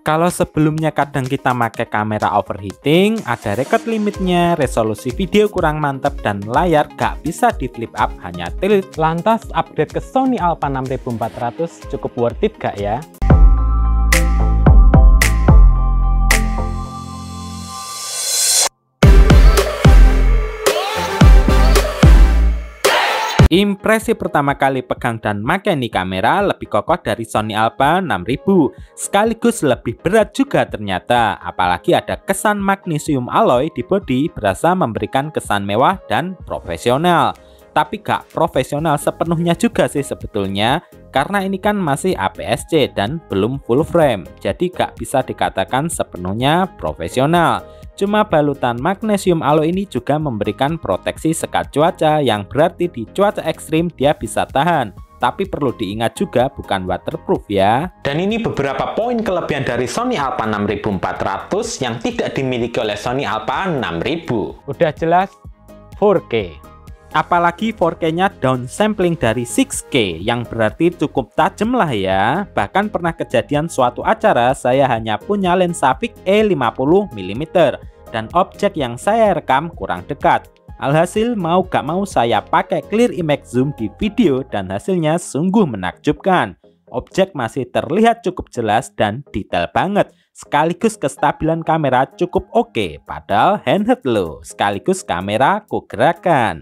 Kalau sebelumnya kadang kita pakai kamera overheating, ada record limitnya, resolusi video kurang mantap, dan layar gak bisa di flip up, hanya tilt. Lantas upgrade ke Sony Alpha 6400 cukup worth it gak ya? Impresi pertama kali pegang dan pakai ini kamera lebih kokoh dari Sony Alpha 6000, sekaligus lebih berat juga ternyata, apalagi ada kesan magnesium alloy di bodi, berasa memberikan kesan mewah dan profesional. Tapi gak profesional sepenuhnya juga sih sebetulnya, karena ini kan masih APS-C dan belum full frame, jadi gak bisa dikatakan sepenuhnya profesional. Cuma balutan magnesium alloy ini juga memberikan proteksi sekat cuaca, yang berarti di cuaca ekstrim dia bisa tahan. Tapi perlu diingat juga bukan waterproof ya. Dan ini beberapa poin kelebihan dari Sony Alpha 6400 yang tidak dimiliki oleh Sony Alpha 6000. Udah jelas 4K. Apalagi 4K-nya downsampling dari 6K, yang berarti cukup tajam lah ya. Bahkan pernah kejadian suatu acara saya hanya punya lensa fix E50mm dan objek yang saya rekam kurang dekat. Alhasil mau gak mau saya pakai clear image zoom di video dan hasilnya sungguh menakjubkan. Objek masih terlihat cukup jelas dan detail banget. Sekaligus kestabilan kamera cukup oke, padahal handheld loh, sekaligus kamera gerakan.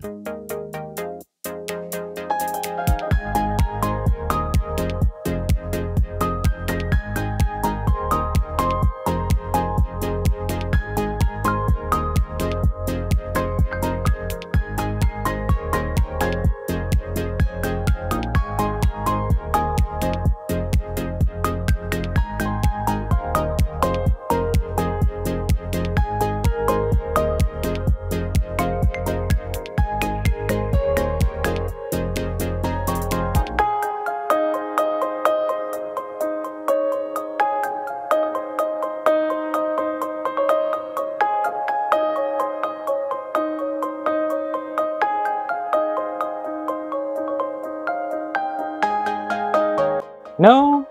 No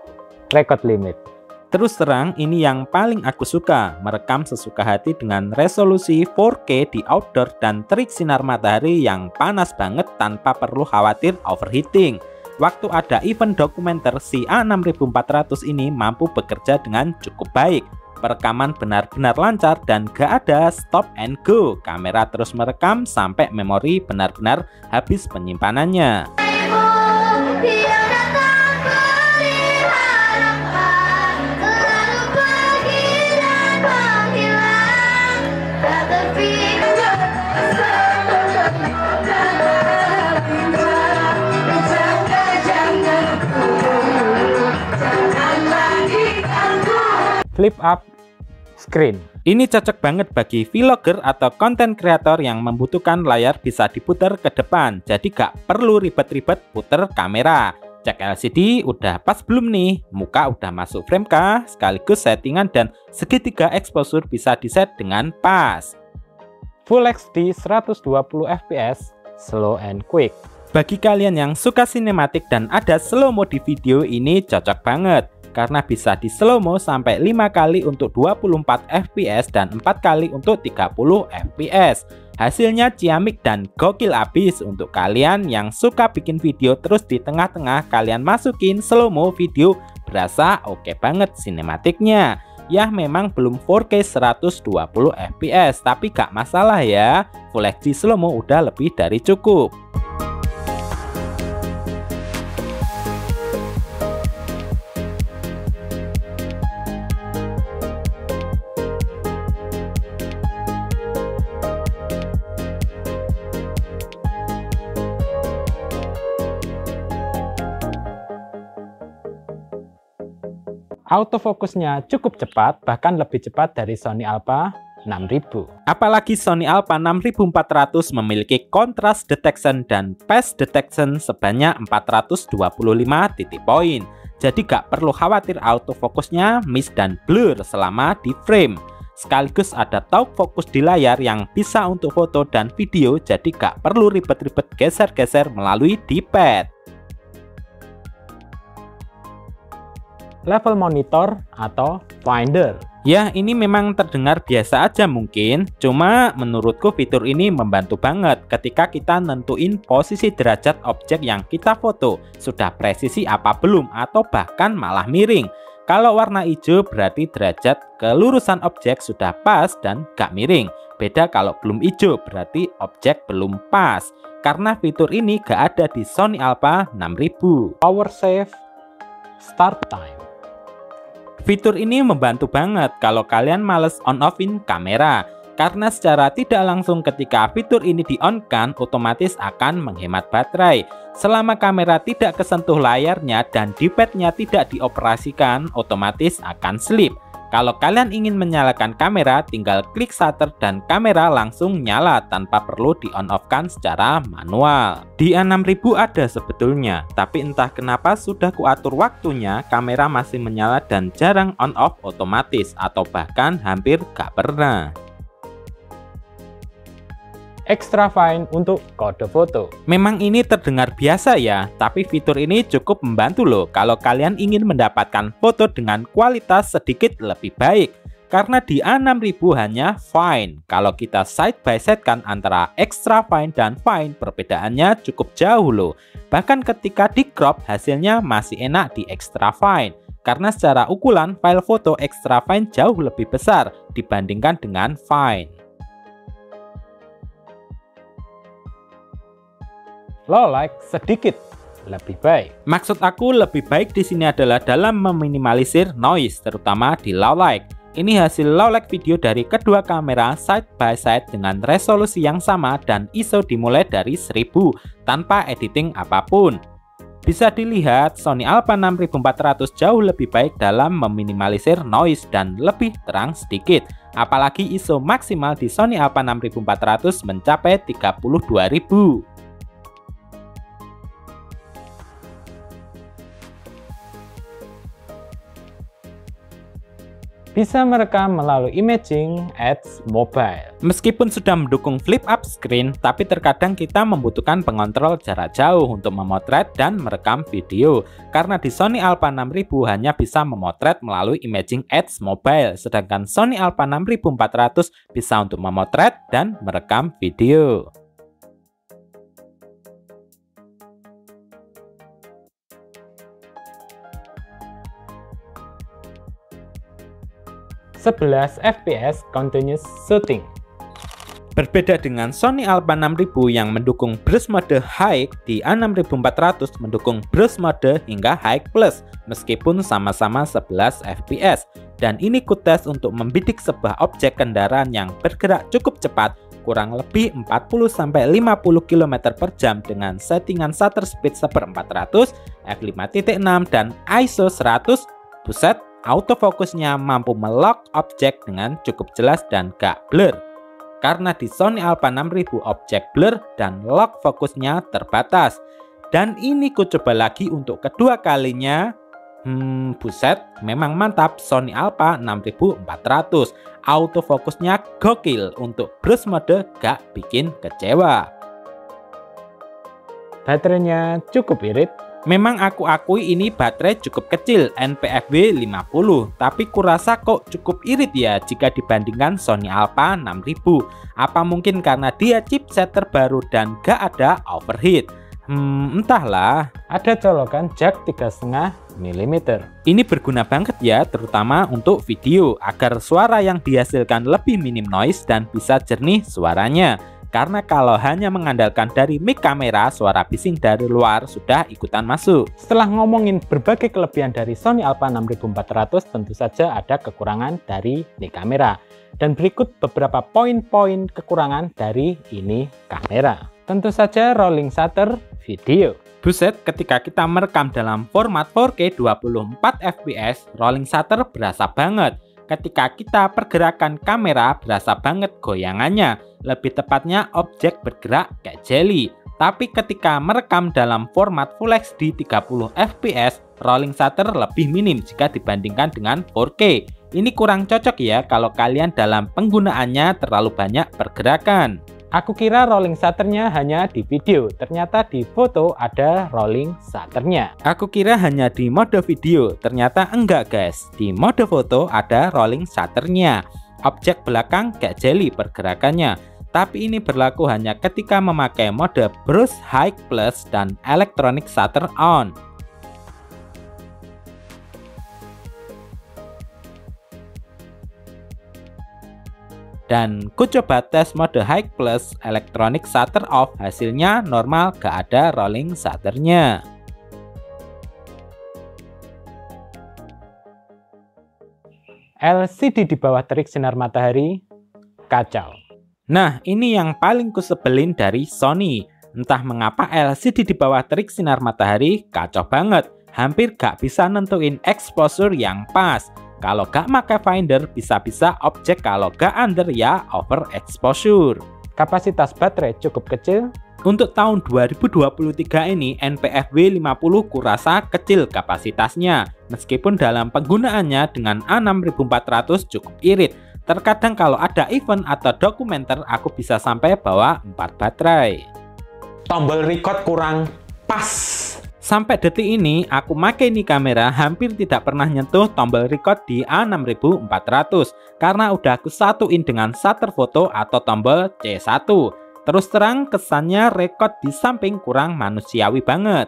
record limit. Terus terang ini yang paling aku suka, merekam sesuka hati dengan resolusi 4K di outdoor dan terik sinar matahari yang panas banget tanpa perlu khawatir overheating. Waktu ada event dokumenter, si A6400 ini mampu bekerja dengan cukup baik. Perekaman benar-benar lancar dan gak ada stop and go. Kamera terus merekam sampai memori benar-benar habis penyimpanannya. Flip up screen. Ini cocok banget bagi vlogger atau content creator yang membutuhkan layar bisa diputar ke depan, jadi gak perlu ribet-ribet puter kamera. Cek LCD udah pas belum nih, muka udah masuk frame kah, sekaligus settingan dan segitiga exposure bisa diset dengan pas. Full HD 120 fps, slow and quick. Bagi kalian yang suka sinematik dan ada slow mo di video, ini cocok banget. Karena bisa di slow mo sampai 5 kali untuk 24 fps dan 4 kali untuk 30 fps. Hasilnya ciamik dan gokil abis untuk kalian yang suka bikin video terus di tengah-tengah kalian masukin slow mo video, berasa oke banget sinematiknya. Ya memang belum 4K 120 fps, tapi gak masalah ya, Full HD slow mo udah lebih dari cukup. Autofokusnya cukup cepat, bahkan lebih cepat dari Sony Alpha 6000. Apalagi Sony Alpha 6400 memiliki contrast detection dan phase detection sebanyak 425 titik poin. Jadi gak perlu khawatir autofokusnya miss dan blur selama di frame. Sekaligus ada talk fokus di layar yang bisa untuk foto dan video, jadi gak perlu ribet-ribet geser-geser melalui D-pad. level monitor atau finder. Ya, ini memang terdengar biasa aja mungkin, cuma menurutku fitur ini membantu banget ketika kita nentuin posisi derajat objek yang kita foto, sudah presisi apa belum, atau bahkan malah miring. Kalau warna hijau berarti derajat kelurusan objek sudah pas dan gak miring. Beda kalau belum hijau berarti objek belum pas. Karena fitur ini gak ada di Sony Alpha 6000. Power save, start time. Fitur ini membantu banget kalau kalian males on-offin kamera. Karena secara tidak langsung ketika fitur ini di-on-kan, otomatis akan menghemat baterai. Selama kamera tidak kesentuh layarnya dan D-pad-nya tidak dioperasikan, otomatis akan sleep. Kalau kalian ingin menyalakan kamera, tinggal klik shutter dan kamera langsung nyala tanpa perlu di-on-off-kan secara manual. Di A6000 ada sebetulnya, tapi entah kenapa sudah kuatur waktunya, kamera masih menyala dan jarang on-off otomatis, atau bahkan hampir gak pernah. Extra fine untuk kode foto. Memang ini terdengar biasa ya, tapi fitur ini cukup membantu loh kalau kalian ingin mendapatkan foto dengan kualitas sedikit lebih baik. Karena di A6000 hanya fine, kalau kita side by side kan antara extra fine dan fine perbedaannya cukup jauh loh. Bahkan ketika di crop hasilnya masih enak di extra fine. Karena secara ukuran file foto extra fine jauh lebih besar dibandingkan dengan fine. Low light sedikit lebih baik. Maksud aku lebih baik di sini adalah dalam meminimalisir noise, terutama di low light. Ini hasil low light video dari kedua kamera side by side dengan resolusi yang sama dan ISO dimulai dari 1000 tanpa editing apapun. Bisa dilihat Sony Alpha 6400 jauh lebih baik dalam meminimalisir noise dan lebih terang sedikit. Apalagi ISO maksimal di Sony Alpha 6400 mencapai 32.000. Bisa merekam melalui Imaging Aids Mobile. Meskipun sudah mendukung flip up screen, tapi terkadang kita membutuhkan pengontrol jarak jauh untuk memotret dan merekam video. Karena di Sony Alpha 6000 hanya bisa memotret melalui Imaging Aids Mobile, sedangkan Sony Alpha 6400 bisa untuk memotret dan merekam video. FPS Continuous Shooting. Berbeda dengan Sony Alpha 6000 yang mendukung burst mode high, di A6400 mendukung burst mode hingga high plus, meskipun sama-sama 11 fps. Dan ini kutes untuk membidik sebuah objek kendaraan yang bergerak cukup cepat, kurang lebih 40-50 km per jam dengan settingan shutter speed 1/400, f5.6 dan ISO 100. Buset, autofokusnya mampu melock objek dengan cukup jelas dan gak blur. Karena di Sony Alpha 6000 objek blur dan lock fokusnya terbatas. Dan ini ku coba lagi untuk kedua kalinya. Buset, memang mantap Sony Alpha 6400. Autofokusnya gokil, untuk burst mode gak bikin kecewa. Baterainya cukup irit. Memang aku akui ini baterai cukup kecil, NPFW 50, tapi kurasa kok cukup irit ya jika dibandingkan Sony Alpha 6000. Apa mungkin karena dia chipset terbaru dan gak ada overheat? Entahlah. Ada colokan jack 3,5 mm. Ini berguna banget ya, terutama untuk video, agar suara yang dihasilkan lebih minim noise dan bisa jernih suaranya. Karena kalau hanya mengandalkan dari mic kamera, suara bising dari luar sudah ikutan masuk. Setelah ngomongin berbagai kelebihan dari Sony Alpha 6400, tentu saja ada kekurangan dari mic kamera. Dan berikut beberapa poin-poin kekurangan dari ini kamera. Tentu saja rolling shutter video. Buset, ketika kita merekam dalam format 4K 24 fps, rolling shutter berasa banget. Ketika kita pergerakan kamera, berasa banget goyangannya. Lebih tepatnya objek bergerak kayak jelly. Tapi ketika merekam dalam format Full HD 30 fps, rolling shutter lebih minim jika dibandingkan dengan 4K. Ini kurang cocok ya kalau kalian dalam penggunaannya terlalu banyak pergerakan. Aku kira rolling shutternya hanya di video, ternyata di foto ada rolling shutternya. Aku kira hanya di mode video, ternyata enggak guys. Di mode foto ada rolling shutternya. Objek belakang kayak jelly pergerakannya. Tapi ini berlaku hanya ketika memakai mode Brush High Plus dan Electronic Shutter On. Dan ku coba tes mode High Plus Electronic Shutter Off, hasilnya normal, gak ada rolling shutternya. LCD di bawah terik sinar matahari, kacau. Nah, ini yang paling kusebelin dari Sony. Entah mengapa LCD di bawah terik sinar matahari kacau banget. Hampir gak bisa nentuin exposure yang pas. Kalau gak pakai finder, bisa-bisa objek, kalau gak under ya overexposure. Kapasitas baterai cukup kecil. Untuk tahun 2023 ini NPFW 50 kurasa kecil kapasitasnya. Meskipun dalam penggunaannya dengan A6400 cukup irit. Terkadang kalau ada event atau dokumenter aku bisa sampai bawa 4 baterai. Tombol record kurang pas. Sampai detik ini, aku pakai ini kamera hampir tidak pernah nyentuh tombol record di A6400 karena udah aku satuin dengan shutter foto atau tombol C1. Terus terang kesannya record di samping kurang manusiawi banget.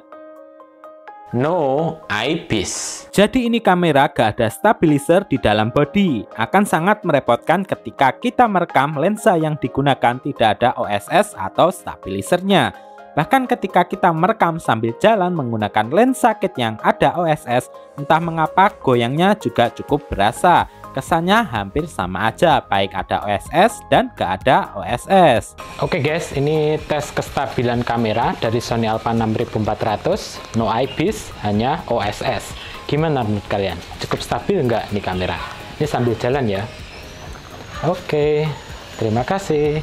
No eyepiece. Jadi ini kamera gak ada stabilizer di dalam bodi. Akan sangat merepotkan ketika kita merekam lensa yang digunakan tidak ada OSS atau stabilizernya. Bahkan ketika kita merekam sambil jalan menggunakan lensa kit yang ada OSS, entah mengapa goyangnya juga cukup berasa. Kesannya hampir sama aja, baik ada OSS dan gak ada OSS. Oke guys, ini tes kestabilan kamera dari Sony Alpha 6400, no eyepiece, hanya OSS. Gimana menurut kalian? Cukup stabil nggak nih kamera? Ini sambil jalan ya. Oke, terima kasih.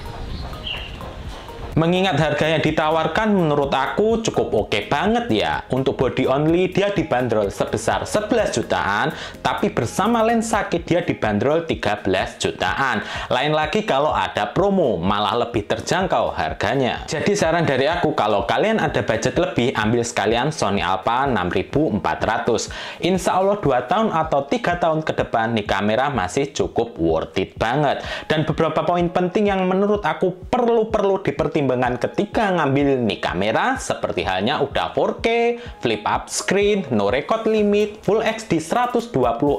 Mengingat harga yang ditawarkan menurut aku cukup oke banget ya. Untuk body only dia dibanderol sebesar 11 jutaan, tapi bersama lensa kit dia dibanderol 13 jutaan. Lain lagi kalau ada promo, malah lebih terjangkau harganya. Jadi saran dari aku, kalau kalian ada budget lebih, ambil sekalian Sony Alpha 6400. Insya Allah 2 tahun atau 3 tahun ke depan nih kamera masih cukup worth it banget. Dan beberapa poin penting yang menurut aku perlu dipertimbangkan ketika ngambil nih kamera, seperti halnya udah 4K, flip up screen, no record limit, full HD 120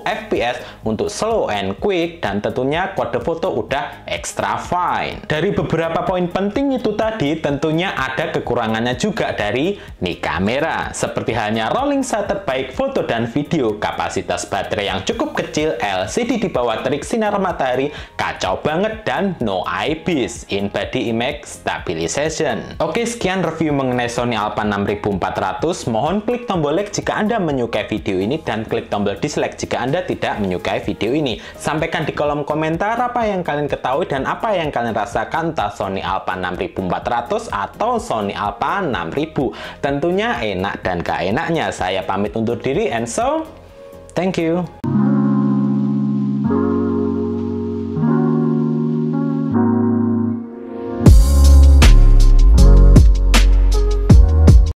fps untuk slow and quick, dan tentunya kode foto udah extra fine. Dari beberapa poin penting itu tadi, tentunya ada kekurangannya juga dari nih kamera, seperti halnya rolling shutter baik foto dan video, kapasitas baterai yang cukup kecil, LCD di bawah terik sinar matahari kacau banget, dan no eyepiece, in body image stability. Oke, sekian review mengenai Sony Alpha 6400. Mohon klik tombol like jika Anda menyukai video ini dan klik tombol dislike jika Anda tidak menyukai video ini. Sampaikan di kolom komentar apa yang kalian ketahui dan apa yang kalian rasakan entah Sony Alpha 6400 atau Sony Alpha 6000. Tentunya enak dan gak enaknya. Saya pamit undur diri, and so thank you.